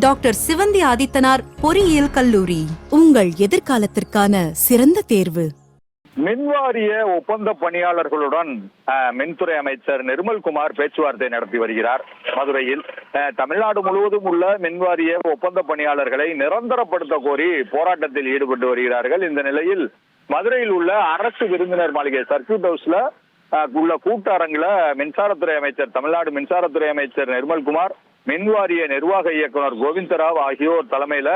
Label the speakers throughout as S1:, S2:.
S1: Doctor Sivanthi Adithanar பொறியியல் கல்லூரி, உங்கள் எதிர்காலத்திற்கான சிறந்த தேர்வு.
S2: மின்வாரிய ஒப்பந்த பணியாளர்களுடன் மின்துறை அமைச்சர் நிர்மல்குமார் பேச்சுவார்த்தை நடத்தி வருகிறார். மதுரையில் தமிழ்நாடு முழுவதும் உள்ள மின்வாரிய ஒப்பந்த பணியாளர்களை நிரந்தரப்படுத்த கோரி போராட்டத்தில் ஈடுபட்டு வருகிறார்கள். இந்த நிலையில் மதுரையில் உள்ள அரசு விருந்தினர் மாளிகை சர்க்கியூட் ஹவுஸ்ல உள்ள கூட்டரங்குல மின்சாரத்துறை அமைச்சர், தமிழ்நாடு மின்சாரத்துறை அமைச்சர் நிர்மல்குமார், மின்வாரிய நிர்வாக இயக்குனர் கோவிந்தராவ் ஆகியோர் தலைமையில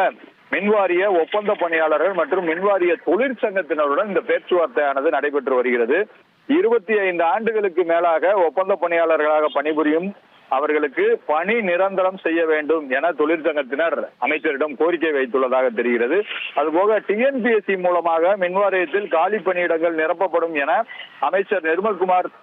S2: மின்வாரிய ஒப்பந்த பணியாளர்கள் மற்றும் மின்வாரிய தொழிற்சங்கத்தினருடன் இந்த பேச்சுவார்த்தையானது நடைபெற்று வருகிறது. 25 ஆண்டுகளுக்கு மேலாக ஒப்பந்த பணியாளர்களாக பணிபுரியும் அவர்களுக்கு பணி நிரந்தரம் செய்ய வேண்டும் என தொழிற்சங்கத்தினர் அமைச்சரிடம் கோரிக்கை வைத்துள்ளதாக தெரிகிறது. அதுபோக டிஎன்பிஎஸ்சி மூலமாக மின்வாரியத்தில் காலி பணியிடங்கள் நிரப்பப்படும் என அமைச்சர் நிர்மல்குமார்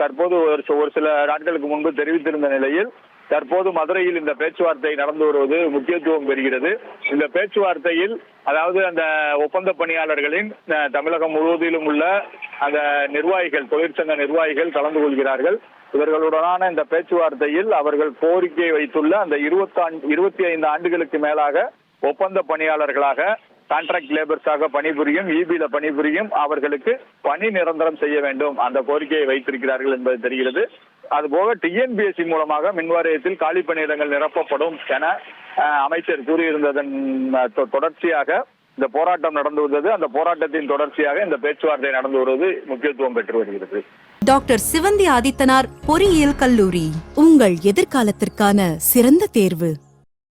S2: தற்போது ஒரு சில நாட்களுக்கு முன்பு தெரிவித்திருந்த நிலையில் தற்போது மதுரையில் இந்த பேச்சுவார்த்தை நடந்து வருவது முக்கியத்துவம் பெறுகிறது. இந்த பேச்சுவார்த்தையில் அதாவது அந்த ஒப்பந்த பணியாளர்களின் தமிழகம் முழுவதிலும் உள்ள அந்த நிர்வாகிகள், தொழிற்சங்க நிர்வாகிகள் கலந்து கொள்கிறார்கள். இவர்களுடனான இந்த பேச்சுவார்த்தையில் அவர்கள் கோரிக்கை வைத்துள்ள அந்த 25 ஆண்டுகளுக்கு மேலாக ஒப்பந்த பணியாளர்களாக, கான்ட்ராக்ட் லேபர்ஸாக பணிபுரியும், இபில பணிபுரியும் அவர்களுக்கு பணி நிரந்தரம் செய்ய வேண்டும் அந்த கோரிக்கையை வைத்திருக்கிறார்கள் என்பது தெரிகிறது. அதுபோக டிஎன்பிஎஸ்சி மூலமாக மின்வாரியத்தில் காலி பணியிடங்கள் நிரப்பப்படும் என அமைச்சர் கூறியிருந்ததன் தொடர்ச்சியாக இந்த போராட்டம் நடந்து வந்தது. அந்த போராட்டத்தின் தொடர்ச்சியாக இந்த பேச்சுவார்த்தை நடந்து வருவது முக்கியத்துவம் பெற்று வருகிறது.
S1: டாக்டர் சிவந்தி ஆதித்தனார் பொறியியல் கல்லூரி, உங்கள் எதிர்காலத்திற்கான சிறந்த தேர்வு.